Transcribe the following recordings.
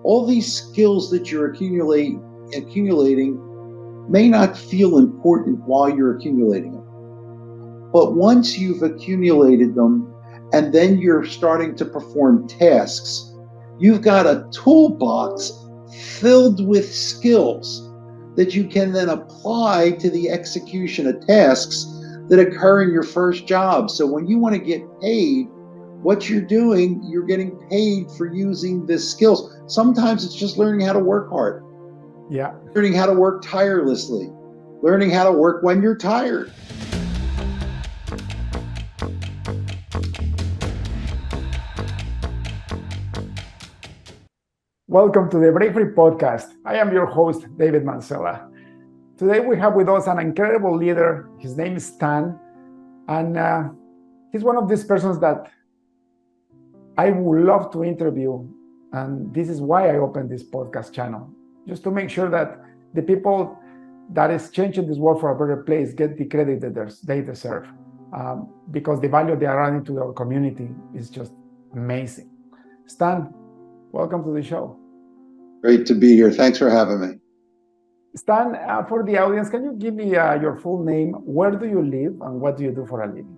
all these skills that you're accumulating may not feel important while you're accumulating them. But once you've accumulated them and then you're starting to perform tasks, you've got a toolbox filled with skills that you can then apply to the execution of tasks that occur in your first job. So when you want to get paid, what you're doing, you're getting paid for using the skills. Sometimes it's just learning how to work hard. Yeah. Learning how to work tirelessly. Learning how to work when you're tired. Welcome to the Break Free Podcast. I am your host, David Mancella. Today we have with us an incredible leader. His name is Stan, and he's one of these persons that I would love to interview. And this is why I opened this podcast channel, just to make sure that the people that is changing this world for a better place get the credit that they deserve, because the value they are adding to our community is just amazing. Stan, welcome to the show. Great to be here. Thanks for having me. Stan, for the audience, can you give me your full name? Where do you live and what do you do for a living?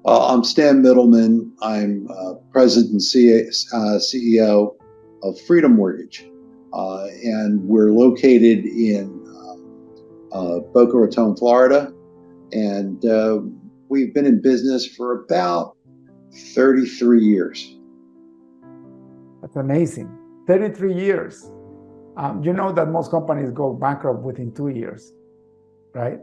I'm Stan Middleman. I'm President and CEO of Freedom Mortgage. And we're located in Boca Raton, Florida. And we've been in business for about 33 years. That's amazing. 33 years. You know that most companies go bankrupt within 2 years, right?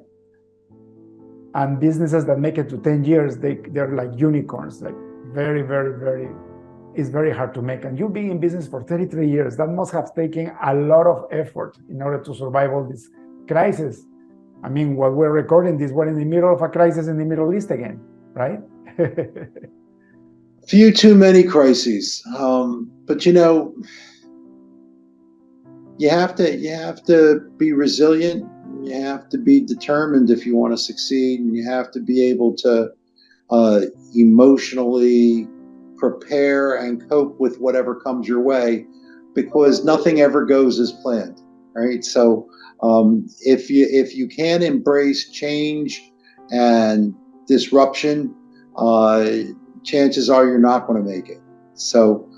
And businesses that make it to 10 years, they're like unicorns, like very, very, very, it's very hard to make. And you being in business for 33 years, that must have taken a lot of effort in order to survive all this crisis. I mean, while we're recording this, we're in the middle of a crisis in the Middle East again, right? Few too many crises. But you have to be resilient. You have to be determined if you want to succeed, and you have to be able to emotionally prepare and cope with whatever comes your way, because nothing ever goes as planned, right? So if you can embrace change and disruption, chances are you're not going to make it. So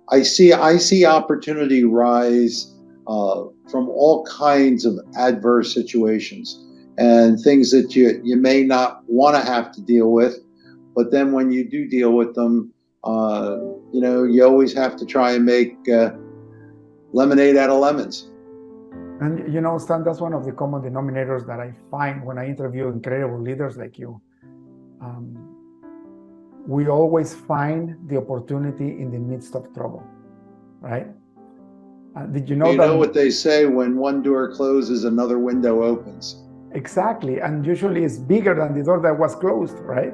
I see opportunity rise from all kinds of adverse situations and things that you may not want to have to deal with, but then when you do deal with them, you always have to try and make lemonade out of lemons. And Stan, that's one of the common denominators that I find when I interview incredible leaders like you. We always find the opportunity in the midst of trouble, right? Did you know that? You know what they say, when one door closes, another window opens. Exactly, and usually it's bigger than the door that was closed, right?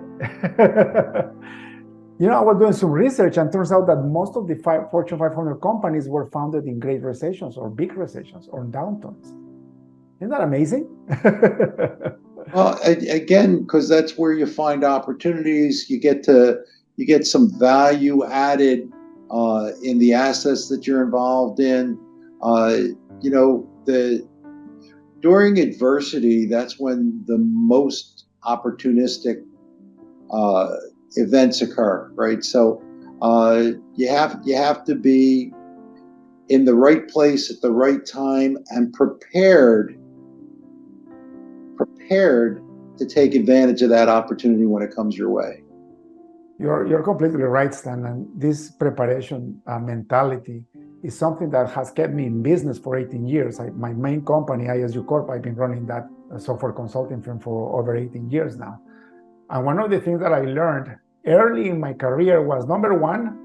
I was doing some research, and turns out that most of the Fortune 500 companies were founded in great recessions or big recessions or downturns. Isn't that amazing? Well, again, because that's where you find opportunities. You get some value added in the assets that you're involved in. During adversity, that's when the most opportunistic events occur, right? So you have to be in the right place at the right time and prepared to take advantage of that opportunity when it comes your way. You're completely right, Stan. And this preparation mentality is something that has kept me in business for 18 years. My main company, ISU Corp, I've been running that software consulting firm for over 18 years now. And one of the things that I learned early in my career was, number one,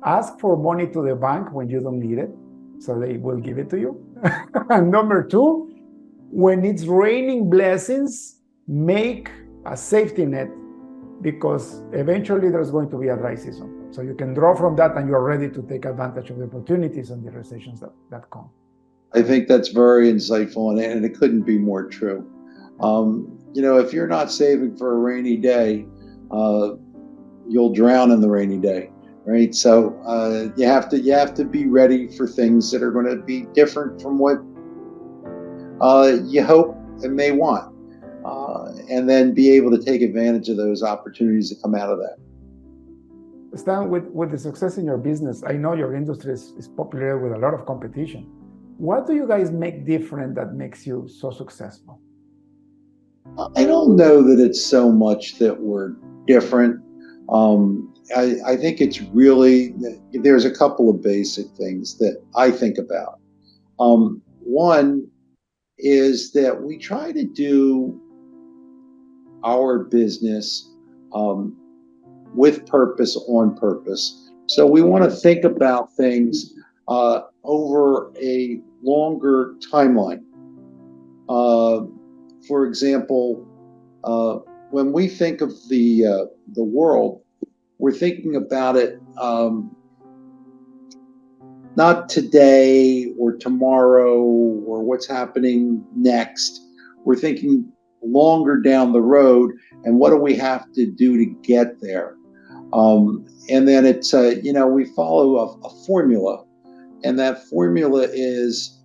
ask for money to the bank when you don't need it, so they will give it to you. And number two, when it's raining blessings, make a safety net, because eventually there's going to be a dry season. So you can draw from that and you're ready to take advantage of the opportunities and the recessions that come. I think that's very insightful, and it couldn't be more true. If you're not saving for a rainy day, you'll drown in the rainy day. right? So you have to be ready for things that are going to be different from what you hope and may want, and then be able to take advantage of those opportunities that come out of that. Stan, with the success in your business, I know your industry is popular with a lot of competition. What do you guys make different that makes you so successful? I don't know that it's so much that we're different. I think it's really, there's a couple of basic things that I think about. One is that we try to do our business with purpose, on purpose. So we want to think about things over a longer timeline. For example, when we think of the world, we're thinking about it not today or tomorrow or what's happening next. We're thinking longer down the road, and what do we have to do to get there? And then it's we follow a formula, and that formula is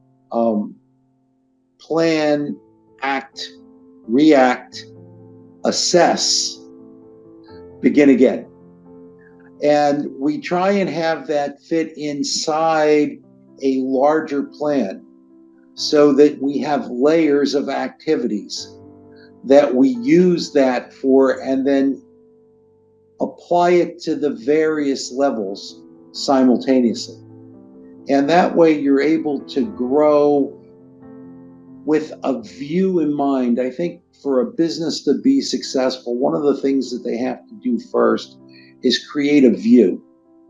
plan, act, react, assess, begin again. And we try and have that fit inside a larger plan so that we have layers of activities that we use that for, and then apply it to the various levels simultaneously. And that way you're able to grow with a view in mind. I think for a business to be successful, one of the things that they have to do first is create a view.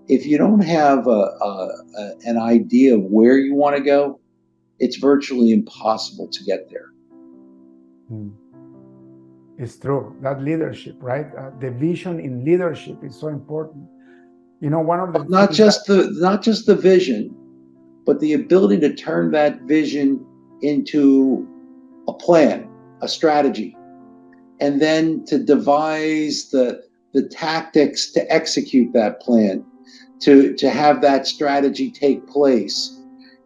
If you don't have an idea of where you want to go, it's virtually impossible to get there. It's true. That leadership, right? The vision in leadership is so important. One of the not just the vision, but the ability to turn that vision into a plan, a strategy, and then to devise the tactics to execute that plan, to have that strategy take place,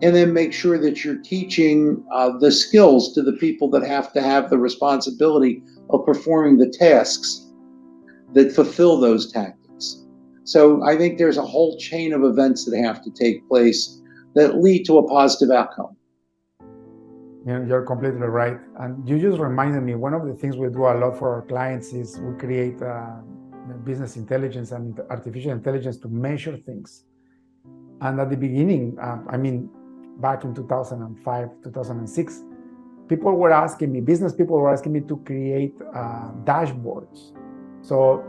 and then make sure that you're teaching the skills to the people that have to have the responsibility of performing the tasks that fulfill those tactics. So I think there's a whole chain of events that have to take place that lead to a positive outcome. You're completely right. And you just reminded me, one of the things we do a lot for our clients is we create business intelligence and artificial intelligence to measure things. And at the beginning, back in 2005, 2006, business people were asking me to create dashboards. So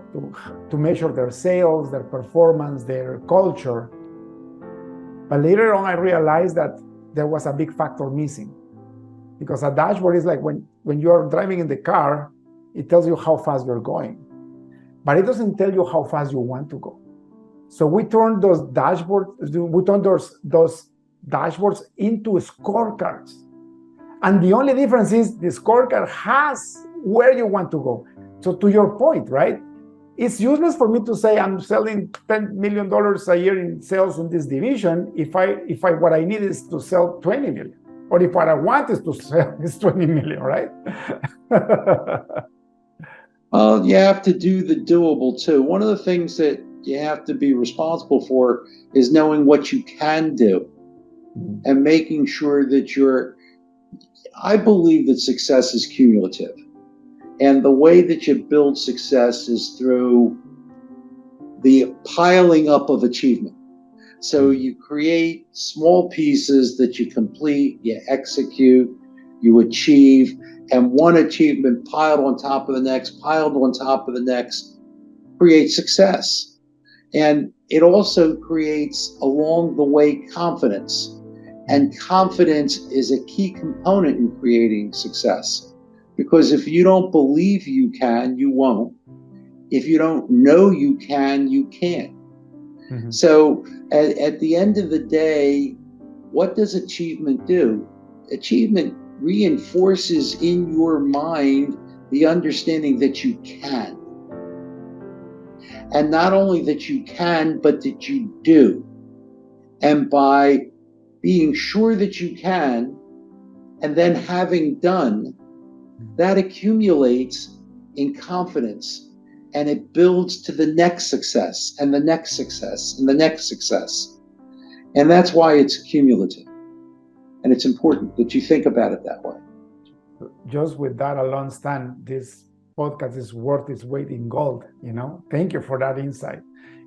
to measure their sales, their performance, their culture. But later on, I realized that there was a big factor missing. Because a dashboard is like when you're driving in the car, it tells you how fast you're going. But it doesn't tell you how fast you want to go. So we turned those dashboards into scorecards. And the only difference is the scorecard has where you want to go. So to your point, right? It's useless for me to say I'm selling $10 million a year in sales in this division if what I need is to sell 20 million. Or if what I want is to sell is 20 million, right? Well, you have to do the doable too. One of the things that you have to be responsible for is knowing what you can do and making sure that I believe that success is cumulative. And the way that you build success is through the piling up of achievement. So you create small pieces that you complete, you execute, you achieve, and one achievement piled on top of the next, creates success. And it also creates along the way confidence. And confidence is a key component in creating success. Because if you don't believe you can, you won't. If you don't know you can, you can't. Mm-hmm. So at the end of the day, what does achievement do? Achievement reinforces in your mind the understanding that you can. And not only that you can, but that you do. And by being sure that you can, and then having done, that accumulates in confidence, and it builds to the next success and the next success and the next success. And that's why it's cumulative. And it's important that you think about it that way. Just with that alone, Stan, this podcast is worth its weight in gold. Thank you for that insight.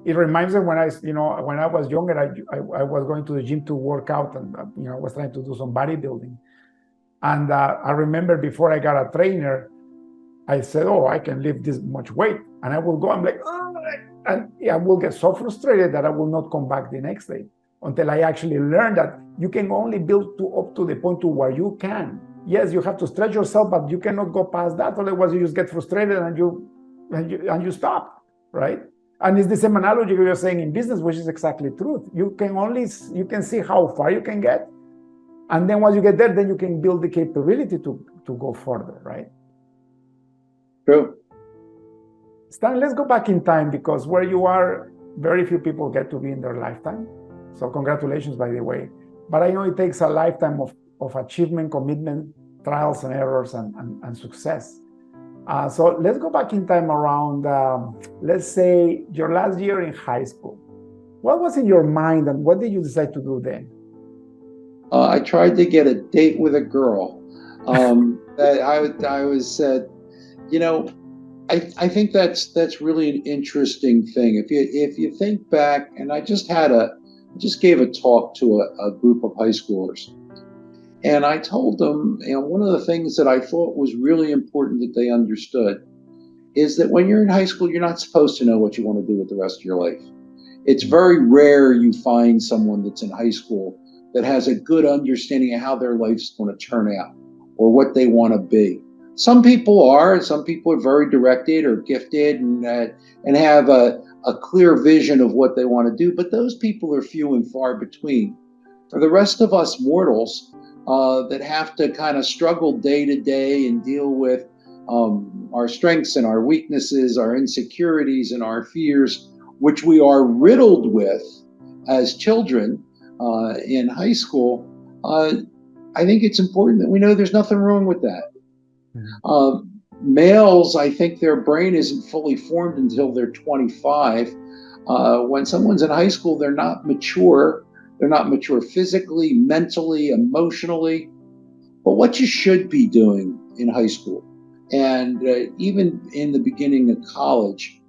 It reminds me when I was younger, I was going to the gym to work out, and I was trying to do some bodybuilding. And I remember before I got a trainer, I said, "Oh, I can lift this much weight," and I will go. I'm like, "Oh," and I will get so frustrated that I will not come back the next day until I actually learned that you can only build up to the point to where you can. Yes, you have to stretch yourself, but you cannot go past that. Otherwise, you just get frustrated and you stop, right? And it's the same analogy you're saying in business, which is exactly true. You can see how far you can get, and then once you get there, then you can build the capability to go further, right? True. Stan, let's go back in time, because where you are, very few people get to be in their lifetime. So congratulations, by the way. But I know it takes a lifetime of achievement, commitment, trials and errors, and success. So let's go back in time around, let's say, your last year in high school. What was in your mind, and what did you decide to do then? I tried to get a date with a girl. That I was said, I think that's really an interesting thing. If you think back, and I just gave a talk to a group of high schoolers, and I told them, one of the things that I thought was really important that they understood is that when you're in high school, you're not supposed to know what you want to do with the rest of your life. It's very rare you find someone that's in high school that has a good understanding of how their life's going to turn out or what they want to be. Some people are very directed or gifted and have a clear vision of what they want to do, but those people are few and far between. For the rest of us mortals that have to kind of struggle day to day and deal with our strengths and our weaknesses, our insecurities and our fears, which we are riddled with as children in high school, I think it's important that we know there's nothing wrong with that. Males, I think their brain isn't fully formed until they're 25. When someone's in high school, they're not mature. They're not mature physically, mentally, emotionally. But what you should be doing in high school, and even in the beginning of college,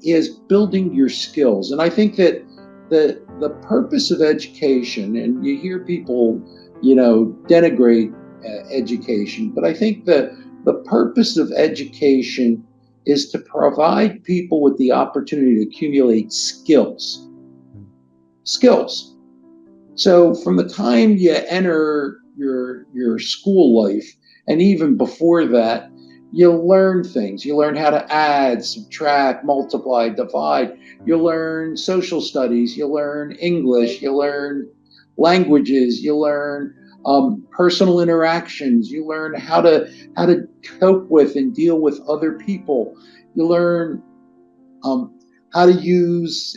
is building your skills. And I think that the purpose of education, and you hear people, denigrate education, but I think the purpose of education is to provide people with the opportunity to accumulate skills. So from the time you enter your school life, and even before that, you'll learn things. You learn how to add, subtract, multiply, divide. You'll learn social studies. You'll learn English. You'll learn languages. You'll learn personal interactions. You learn how to cope with and deal with other people. You learn how to use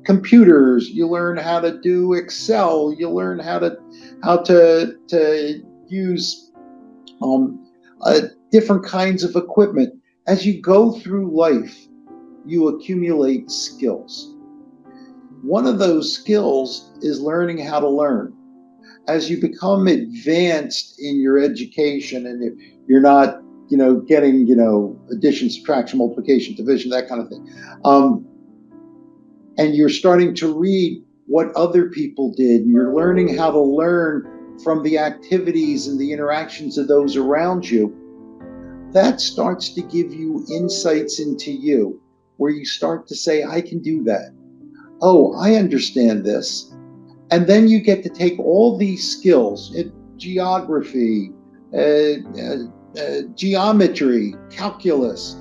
computers. You learn how to do Excel. You learn how to use different kinds of equipment. As you go through life, you accumulate skills. One of those skills is learning how to learn. As you become advanced in your education, and you're not, getting, addition, subtraction, multiplication, division, that kind of thing, and you're starting to read what other people did, and you're learning how to learn from the activities and the interactions of those around you, that starts to give you insights into you, where you start to say, I can do that. Oh, I understand this. And then you get to take all these skills, geography, geometry, calculus,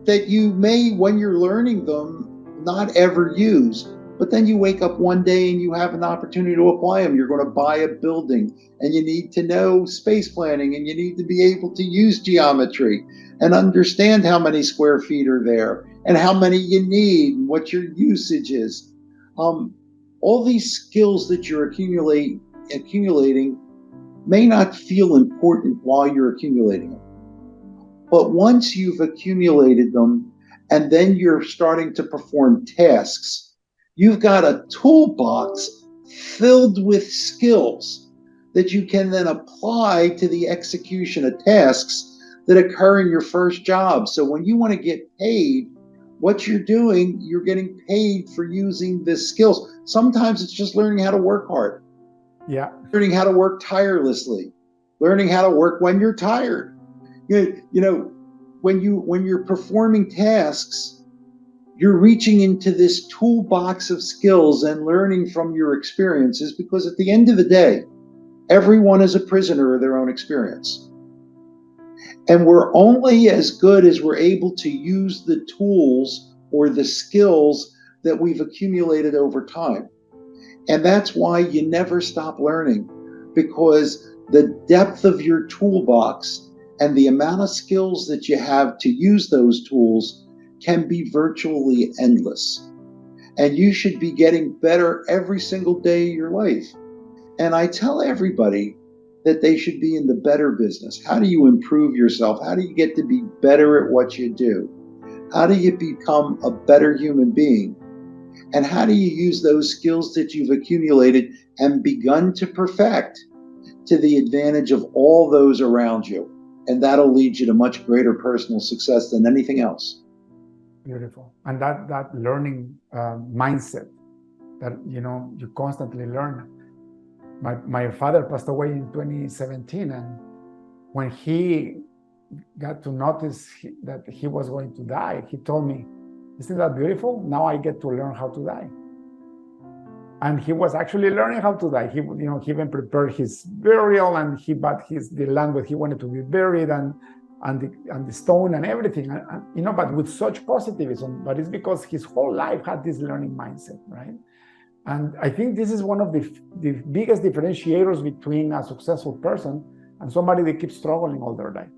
that you may, when you're learning them, not ever use. But then you wake up one day and you have an opportunity to apply them. You're going to buy a building, and you need to know space planning, and you need to be able to use geometry and understand how many square feet are there and how many you need and what your usage is. All these skills that you're accumulating may not feel important while you're accumulating them. But once you've accumulated them and then you're starting to perform tasks, you've got a toolbox filled with skills that you can then apply to the execution of tasks that occur in your first job. So when you want to get paid, what you're doing, you're getting paid for using the skills. Sometimes it's just learning how to work hard. Yeah. Learning how to work tirelessly. Learning how to work when you're tired. You know, when you're performing tasks, you're reaching into this toolbox of skills and learning from your experiences, because at the end of the day, everyone is a prisoner of their own experience. And we're only as good as we're able to use the tools or the skills that we've accumulated over time. And that's why you never stop learning, because the depth of your toolbox and the amount of skills that you have to use those tools can be virtually endless. And you should be getting better every single day of your life. And I tell everybody that they should be in the better business. How do you improve yourself? How do you get to be better at what you do? How do you become a better human being? And how do you use those skills that you've accumulated and begun to perfect to the advantage of all those around you? And that'll lead you to much greater personal success than anything else. Beautiful. And that learning mindset that, you constantly learn. My father passed away in 2017, and when he got to notice that he was going to die, he told me, "Isn't that beautiful? Now I get to learn how to die." And he was actually learning how to die. He even prepared his burial, and he bought the land where he wanted to be buried, and the stone and everything, but with such positivism. But it's because his whole life had this learning mindset, right? And I think this is one of the biggest differentiators between a successful person and somebody that keeps struggling all their life,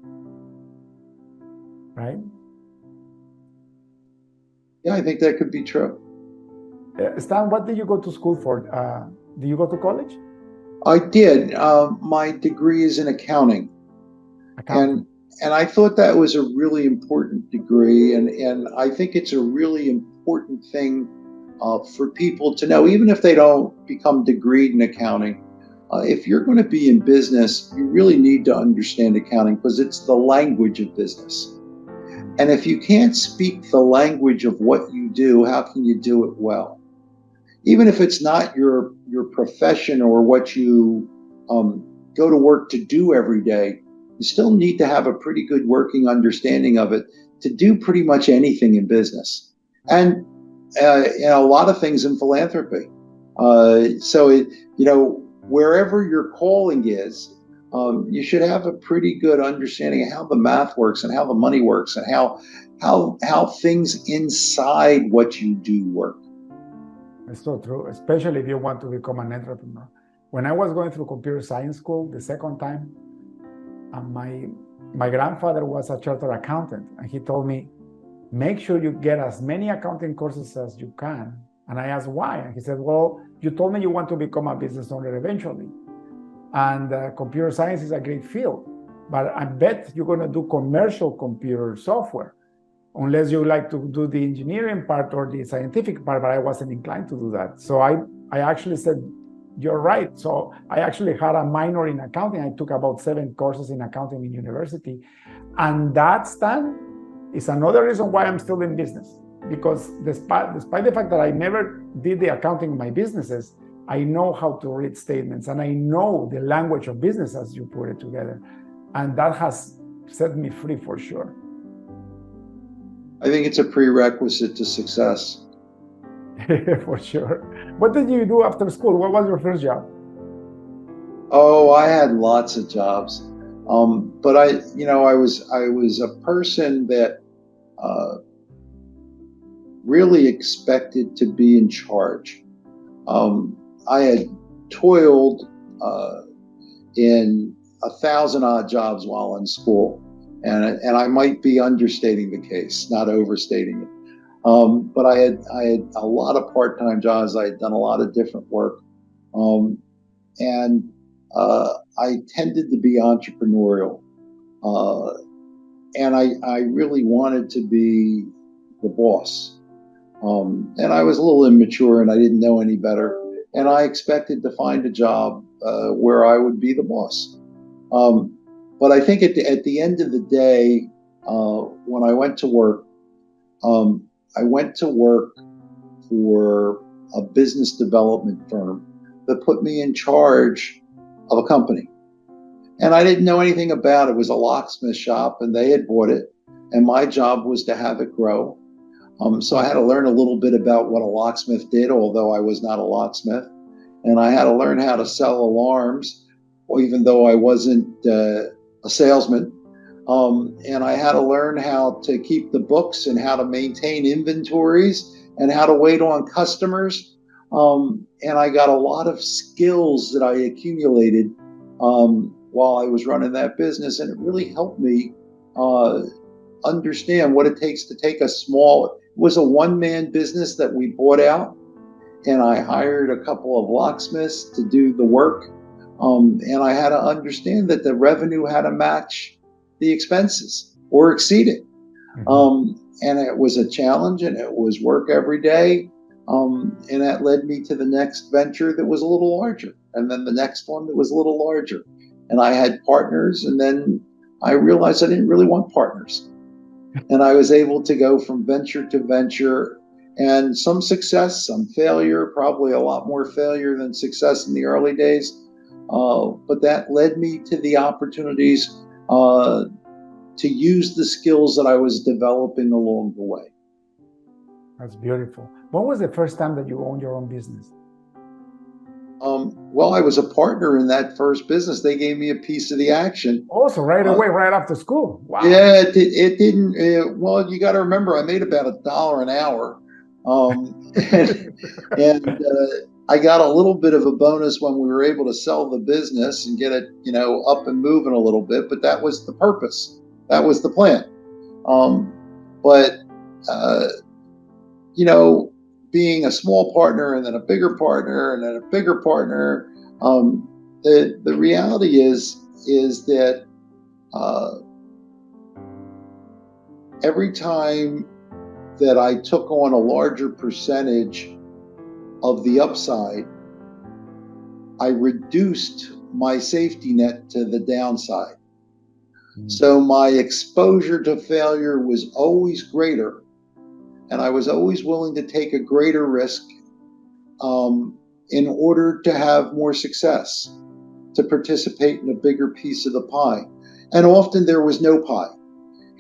right? Yeah, I think that could be true. Stan, what did you go to school for? Did you go to college? I did. My degree is in accounting. And I thought that was a really important degree. And I think it's a really important thing for people to know, even if they don't become degreed in accounting. If you're going to be in business, you really need to understand accounting, because it's the language of business. And if you can't speak the language of what you do, how can you do it well? Even if it's not your profession or what you go to work to do every day, you still need to have a pretty good working understanding of it to do pretty much anything in business. And a lot of things in philanthropy. Wherever your calling is, you should have a pretty good understanding of how the math works and how the money works and how things inside what you do work. It's so true, especially if you want to become an entrepreneur. When I was going through computer science school the second time, my grandfather was a chartered accountant, and he told me, make sure you get as many accounting courses as you can. And I asked why, and he said, well, you told me you want to become a business owner eventually, and computer science is a great field, but I bet you're going to do commercial computer software, unless you like to do the engineering part or the scientific part. But I wasn't inclined to do that. So I actually said, you're right. So I actually had a minor in accounting. I took about 7 courses in accounting in university. And that, Stan, is another reason why I'm still in business. Because despite the fact that I never did the accounting in my businesses, I know how to read statements, and I know the language of business as you put it together. And that has set me free for sure. I think it's a prerequisite to success. For sure. What did you do after school? What was your first job? Oh, I had lots of jobs. But I was a person that really expected to be in charge. I had toiled in 1,000 odd jobs while in school, and I might be understating the case, not overstating it. But I had a lot of part-time jobs. I had done a lot of different work, and I tended to be entrepreneurial, and I really wanted to be the boss. And I was a little immature, and I didn't know any better. And I expected to find a job where I would be the boss. But I think at the end of the day, when I went to work, I went to work for a business development firm that put me in charge of a company. And I didn't know anything about it. It was a locksmith shop, and they had bought it. And my job was to have it grow. So I had to learn a little bit about what a locksmith did, although I was not a locksmith. And I had to learn how to sell alarms, even though I wasn't a salesman. And I had to learn how to keep the books and how to maintain inventories and how to wait on customers. And I got a lot of skills that I accumulated while I was running that business. And it really helped me understand what it takes to take it was a one-man business that we bought out. And I hired a couple of locksmiths to do the work. And I had to understand that the revenue had to match the expenses or exceed it. And it was a challenge, and it was work every day. And that led me to the next venture that was a little larger, and then the next one that was a little larger. And I had partners, and then I realized I didn't really want partners. And I was able to go from venture to venture, and some success, some failure, probably a lot more failure than success in the early days. But that led me to the opportunities to use the skills that I was developing along the way. That's beautiful. When was the first time that you owned your own business? Well, I was a partner in that first business. They gave me a piece of the action. Also, right away, right after school. Wow. Yeah, it didn't. Well, you got to remember, I made about $1 an hour, and I got a little bit of a bonus when we were able to sell the business and get it, up and moving a little bit. But that was the purpose. That was the plan. But being a small partner and then a bigger partner and then a bigger partner, the reality is that every time that I took on a larger percentage of the upside, I reduced my safety net to the downside. So my exposure to failure was always greater, and I was always willing to take a greater risk in order to have more success, to participate in a bigger piece of the pie. And often there was no pie,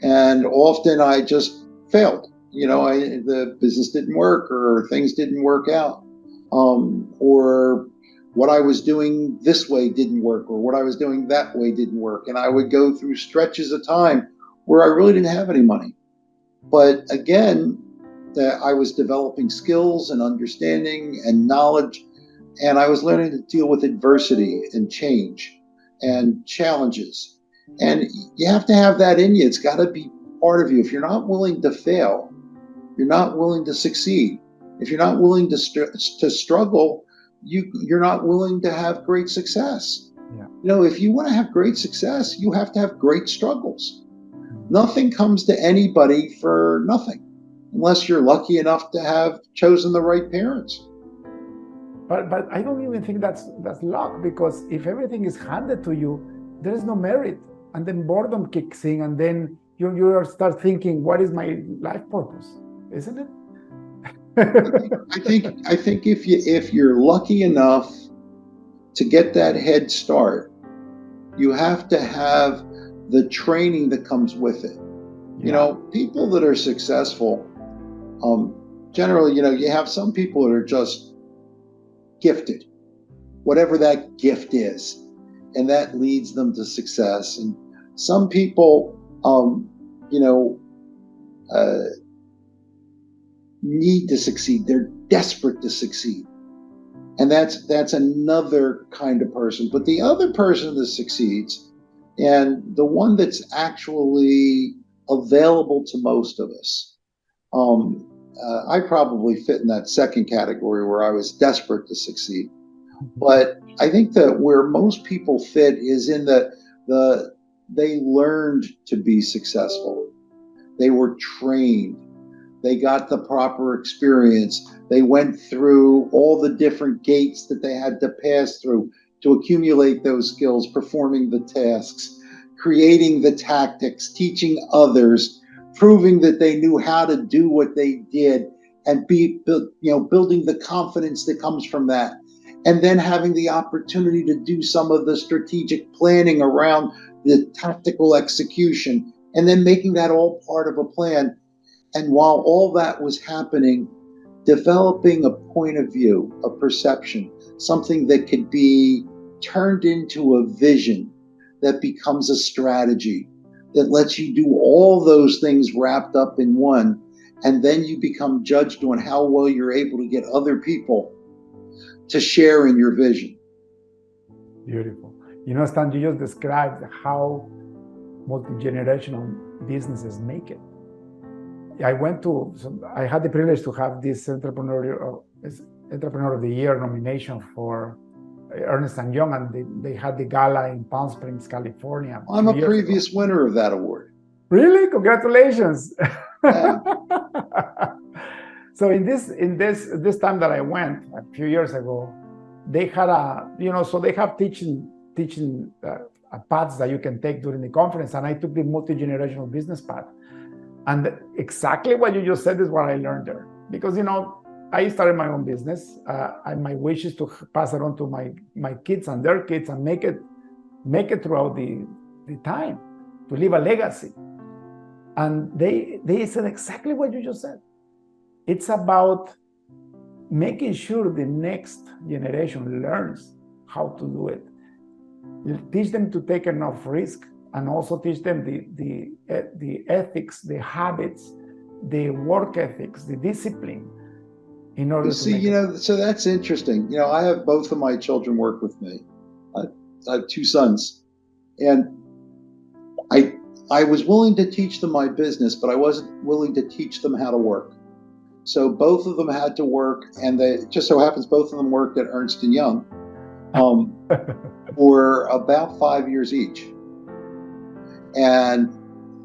and often I just failed. The business didn't work, or things didn't work out, or what I was doing this way didn't work, or what I was doing that way didn't work. And I would go through stretches of time where I really didn't have any money. But again, I was developing skills and understanding and knowledge, and I was learning to deal with adversity and change and challenges. And you have to have that in you. It's got to be part of you. If you're not willing to fail, you're not willing to succeed. If you're not willing to struggle, you're not willing to have great success. Yeah. If you want to have great success, you have to have great struggles. Nothing comes to anybody for nothing, unless you're lucky enough to have chosen the right parents. But I don't even think that's luck, because if everything is handed to you, there is no merit, and then boredom kicks in, and then you start thinking, what is my life purpose? Isn't it? I think if you're lucky enough to get that head start, you have to have the training that comes with it. Yeah. People that are successful, generally, you have some people that are just gifted, whatever that gift is, and that leads them to success. And some people, need to succeed. They're desperate to succeed. And that's another kind of person. But the other person that succeeds, and the one that's actually available to most of us, I probably fit in that second category where I was desperate to succeed. But I think that where most people fit is in they learned to be successful. They were trained. They got the proper experience. They went through all the different gates that they had to pass through to accumulate those skills, performing the tasks, creating the tactics, teaching others, proving that they knew how to do what they did, and building the confidence that comes from that. And then having the opportunity to do some of the strategic planning around the tactical execution, and then making that all part of a plan. And while all that was happening, developing a point of view, a perception, something that could be turned into a vision that becomes a strategy that lets you do all those things wrapped up in one. And then you become judged on how well you're able to get other people to share in your vision. Beautiful. Stan, you just described how multi-generational businesses make it. I had the privilege to have this Entrepreneur of the Year nomination for Ernst & Young, and they had the gala in Palm Springs, California. I'm a previous winner of that award. Really? Congratulations. Yeah. So in this time that I went a few years ago, they had they have teaching paths that you can take during the conference, and I took the multi-generational business path. And exactly what you just said is what I learned there. Because, I started my own business. My wish is to pass it on to my kids and their kids and make it throughout the time, to leave a legacy. And they said exactly what you just said. It's about making sure the next generation learns how to do it. Teach them to take enough risk, and also teach them the ethics, the habits, the work ethics, the discipline, in order to so that's interesting. I have both of my children work with me. I have two sons, and I was willing to teach them my business, but I wasn't willing to teach them how to work. So both of them had to work, and it just so happens both of them worked at Ernst & Young for about 5 years each. And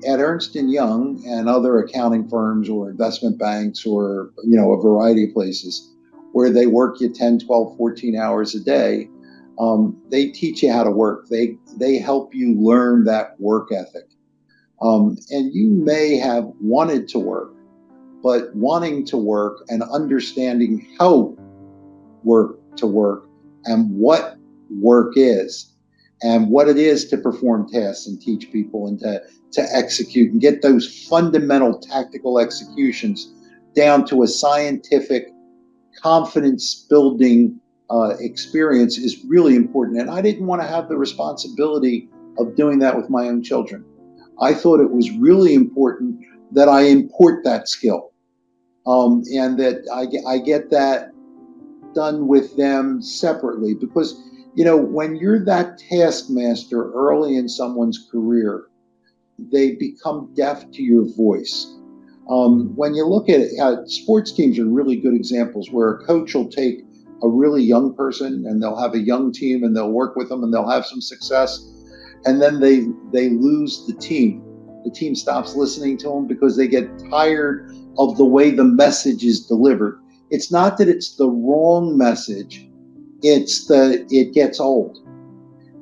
at Ernst & Young and other accounting firms or investment banks or, a variety of places where they work you 10, 12, 14 hours a day, they teach you how to work. They help you learn that work ethic. And you may have wanted to work, but wanting to work and understanding how to work and what work is, and what it is to perform tasks and teach people and to execute and get those fundamental tactical executions down to a scientific confidence building experience is really important. And I didn't want to have the responsibility of doing that with my own children. I thought it was really important that I import that skill, and that I get that done with them separately, because when you're that taskmaster early in someone's career, they become deaf to your voice. When you look at it, sports teams are really good examples where a coach will take a really young person and they'll have a young team and they'll work with them and they'll have some success, and then they lose the team. The team stops listening to them because they get tired of the way the message is delivered. It's not that it's the wrong message, it's that it gets old.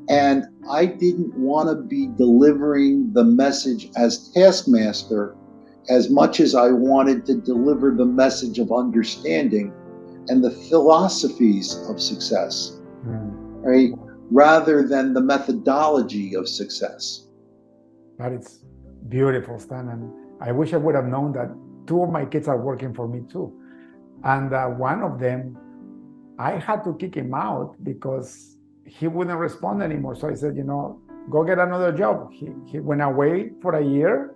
And I didn't want to be delivering the message as taskmaster as much as I wanted to deliver the message of understanding and the philosophies of success, right? Rather than the methodology of success. That is beautiful, Stan. And I wish I would have known that two of my kids are working for me too. And one of them, I had to kick him out because he wouldn't respond anymore. So I said, go get another job. He went away for a year.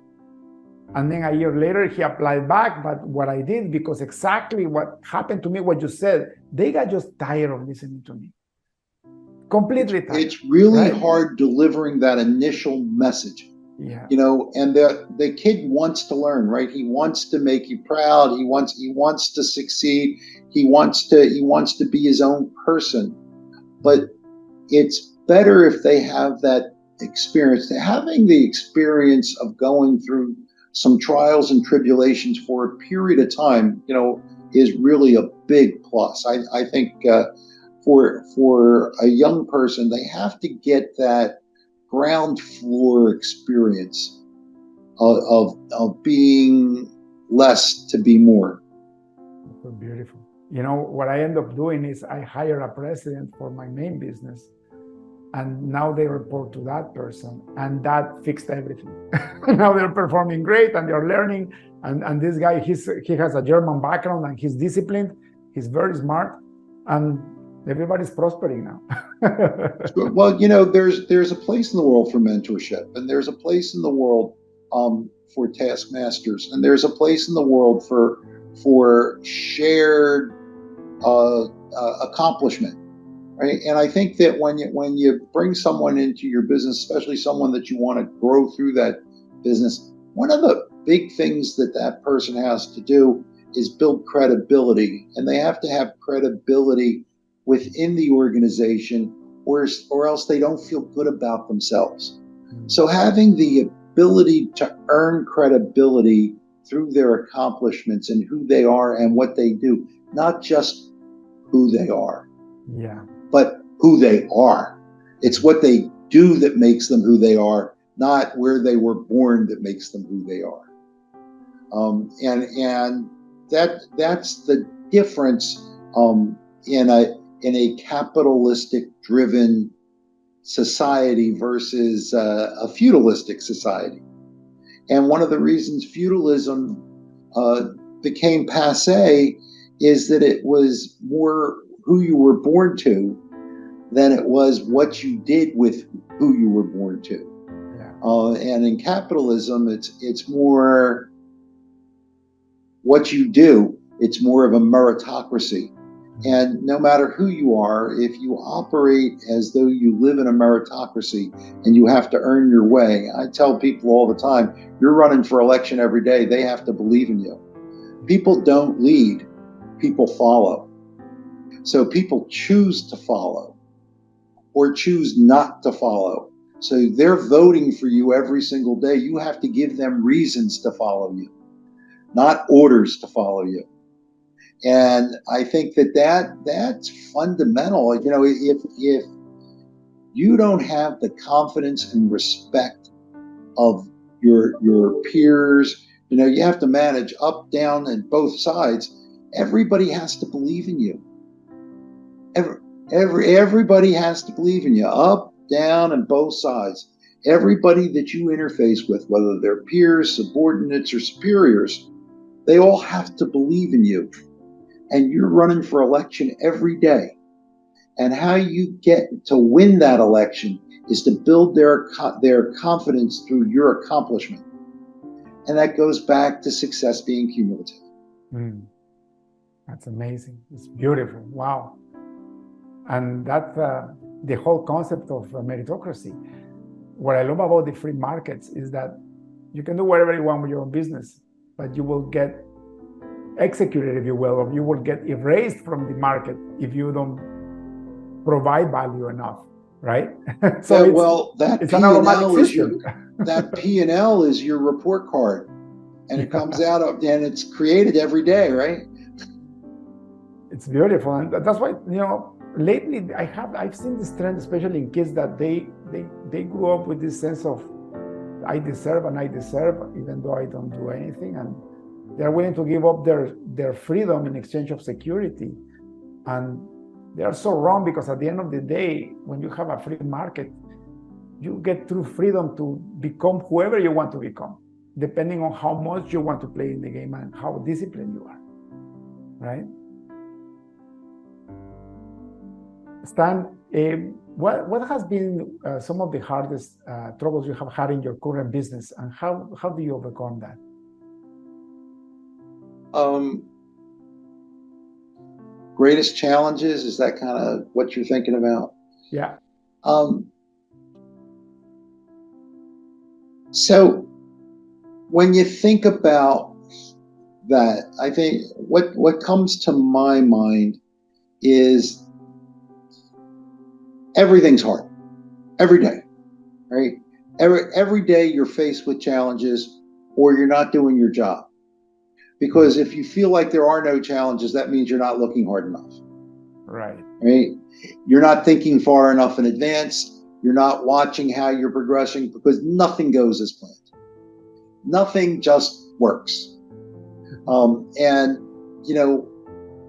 And then a year later, he applied back. But what I did, because exactly what happened to me, what you said, they got just tired of listening to me. Completely tired. It's really hard delivering that initial message. Yeah. And the kid wants to learn, right? He wants to make you proud. He wants to succeed. He wants to be his own person. But it's better if they have that experience. Having the experience of going through some trials and tribulations for a period of time, is really a big plus. I think for a young person, they have to get that ground floor experience of being less to be more. So beautiful. What I end up doing is I hire a president for my main business, and now they report to that person, and that fixed everything. Now they're performing great, and they're learning. And this guy, he has a German background, and he's disciplined. He's very smart, and everybody's prospering now. Well, there's a place in the world for mentorship, and there's a place in the world for taskmasters, and there's a place in the world for shared accomplishment, right? And I think that when you bring someone into your business, especially someone that you want to grow through that business, one of the big things that person has to do is build credibility, and they have to have credibility within the organization, or else they don't feel good about themselves. So having the ability to earn credibility through their accomplishments and who they are and what they do, not just who they are, but who they are. It's what they do that makes them who they are, not where they were born that makes them who they are. And that's the difference in a capitalistic driven society versus a feudalistic society. And one of the reasons feudalism became passé is that it was more who you were born to than it was what you did with who you were born to. And in capitalism, it's more what you do. It's more of a meritocracy. And no matter who you are, if you operate as though you live in a meritocracy and you have to earn your way, I tell people all the time, you're running for election every day. They have to believe in you. People don't lead, people follow. So people choose to follow or choose not to follow. So they're voting for you every single day. You have to give them reasons to follow you, not orders to follow you. And I think that's fundamental. If you don't have the confidence and respect of your peers, you have to manage up, down, and both sides. Everybody has to believe in you. Everybody has to believe in you, up, down, and both sides. Everybody that you interface with, whether they're peers, subordinates, or superiors, they all have to believe in you. And you're running for election every day. And how you get to win that election is to build their confidence through your accomplishment. And that goes back to success being cumulative. That's amazing. It's beautiful. Wow. And that's the whole concept of meritocracy. What I love about the free markets is that you can do whatever you want with your own business, but you will get executed, if you will, or you will get erased from the market if you don't provide value enough, right? So that it's an automatic system. That P&L is your report card, and it comes out and it's created every day, right? It's beautiful, and that's why lately I've seen this trend, especially in kids, that they grew up with this sense of I deserve, even though I don't do anything, and they're willing to give up their freedom in exchange of security. And they are so wrong, because at the end of the day, when you have a free market, you get true freedom to become whoever you want to become, depending on how much you want to play in the game and how disciplined you are, right? Stan, what has been some of the hardest troubles you have had in your current business, and how do you overcome that? Greatest challenges, is that kind of what you're thinking about? Yeah. So when you think about that, I think what comes to my mind is everything's hard every day, right? Every day you're faced with challenges or you're not doing your job. Because if you feel like there are no challenges, that means you're not looking hard enough. Right. Right? You're not thinking far enough in advance. You're not watching how you're progressing because nothing goes as planned. Nothing just works. And, you know,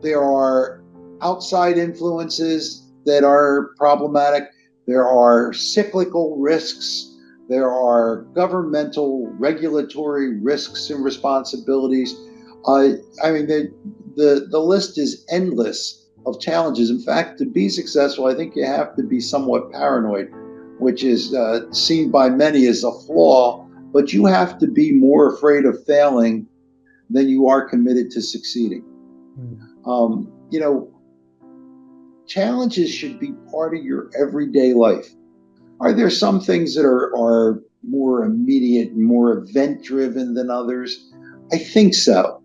there are outside influences that are problematic. There are cyclical risks. There are governmental regulatory risks and responsibilities. I mean, the list is endless of challenges. In fact, to be successful, I think you have to be somewhat paranoid, which is seen by many as a flaw, but you have to be more afraid of failing than you are committed to succeeding. You know, challenges should be part of your everyday life. Are there some things that are more immediate and more event driven than others? I think so,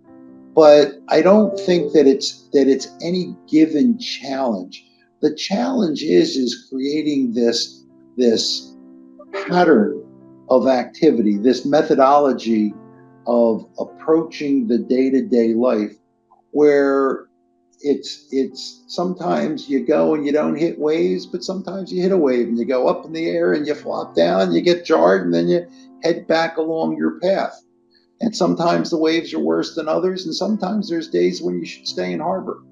but I don't think that it's any given challenge. The challenge is creating this pattern of activity, this methodology of approaching the day-to-day life where it's sometimes you go and you don't hit waves, but sometimes you hit a wave and you go up in the air and you flop down, you get jarred, and then you head back along your path. And sometimes the waves are worse than others, and sometimes there's days when you should stay in harbor.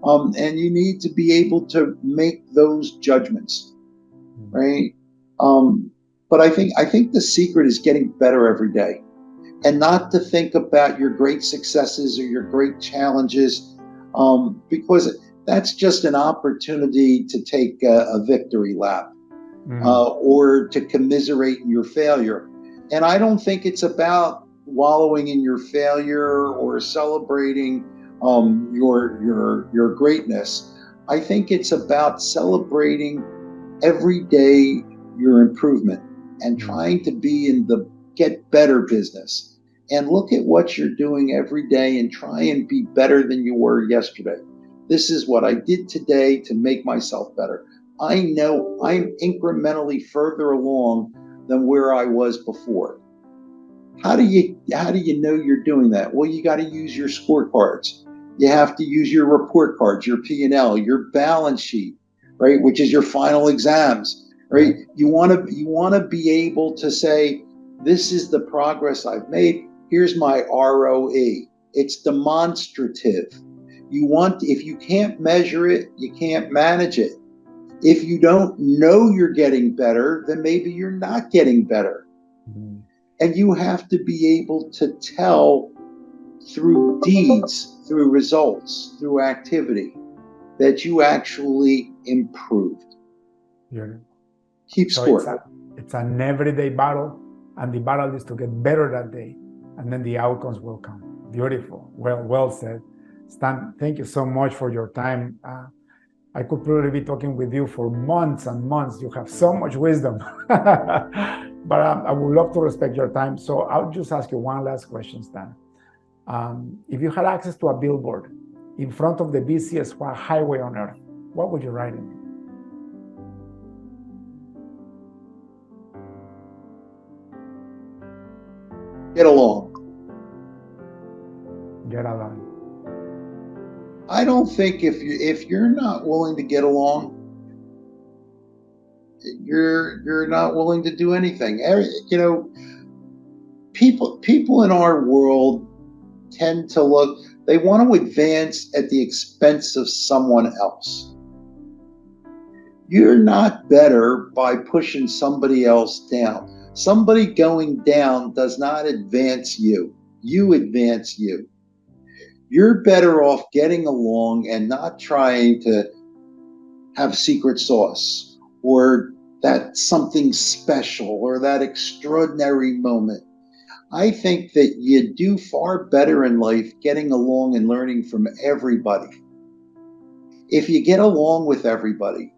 And you need to be able to make those judgments, right? But I think the secret is getting better every day, and not to think about your great successes or your great challenges, because that's just an opportunity to take a victory lap or to commiserate in your failure. And I don't think it's about wallowing in your failure or celebrating your greatness. I think it's about celebrating every day your improvement and trying to be in the get better business, and look at what you're doing every day and try and be better than you were yesterday. This is what I did today to make myself better. I know I'm incrementally further along than where I was before. How do you know you're doing that? Well, you got to use your scorecards. You have to use your report cards, your P&L, your balance sheet, right, which is your final exams, right? You want to be able to say, this is the progress I've made. Here's my ROE. It's demonstrative. If you can't measure it, you can't manage it. If you don't know you're getting better, then maybe you're not getting better. And you have to be able to tell through deeds, through results, through activity, that you actually improved. Keep score. It's an everyday battle, and the battle is to get better that day, and then the outcomes will come. Beautiful. Well said. Stan, thank you so much for your time. I could probably be talking with you for months and months. You have so much wisdom. But I would love to respect your time. So I'll just ask you one last question, Stan. If you had access to a billboard in front of the busiest highway on earth, what would you write in it? Get along. Get along. I don't think if you're not willing to get along, you're not willing to do anything. You know, people in our world tend to look. They want to advance at the expense of someone else. You're not better by pushing somebody else down. Somebody going down does not advance you. You advance you. You're better off getting along and not trying to have secret sauce or that something special or that extraordinary moment. I think that you do far better in life getting along and learning from everybody. If you get along with everybody,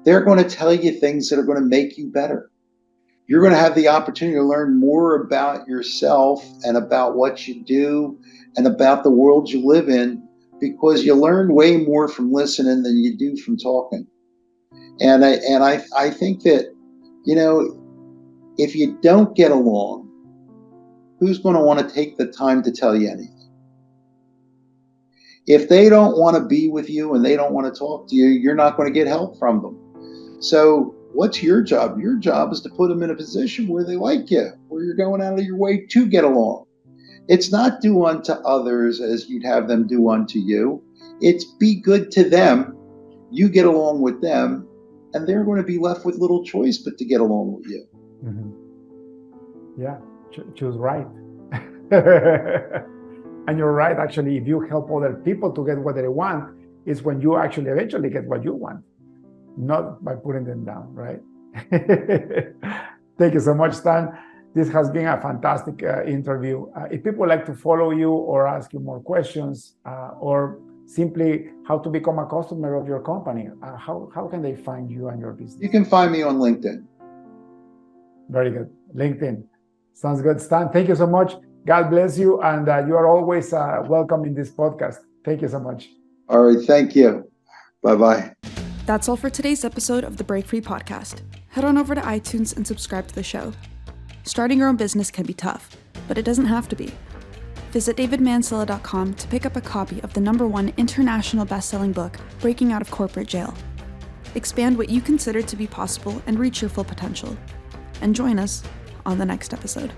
they're going to tell you things that are going to make you better. You're going to have the opportunity to learn more about yourself and about what you do and about the world you live in, because you learn way more from listening than you do from talking. And I think that, if you don't get along, who's going to want to take the time to tell you anything? If they don't want to be with you and they don't want to talk to you, you're not going to get help from them. So what's your job? Your job is to put them in a position where they like you, where you're going out of your way to get along. It's not do unto others as you'd have them do unto you. It's be good to them. You get along with them, and they're going to be left with little choice but to get along with you. Mm-hmm. Yeah, choose right. And you're right, actually, if you help other people to get what they want, it's when you actually eventually get what you want, not by putting them down, right? Thank you so much, Stan. This has been a fantastic interview. If people like to follow you or ask you more questions, or simply how to become a customer of your company, how can they find you and your business? You can find me on LinkedIn. Very good. LinkedIn. Sounds good. Stan, thank you so much. God bless you. And you are always welcome in this podcast. Thank you so much. All right. Thank you. Bye-bye. That's all for today's episode of the Break Free Podcast. Head on over to iTunes and subscribe to the show. Starting your own business can be tough, but it doesn't have to be. Visit davidmansilla.com to pick up a copy of the #1 international best-selling book, Breaking Out of Corporate Jail. Expand what you consider to be possible and reach your full potential. And join us on the next episode.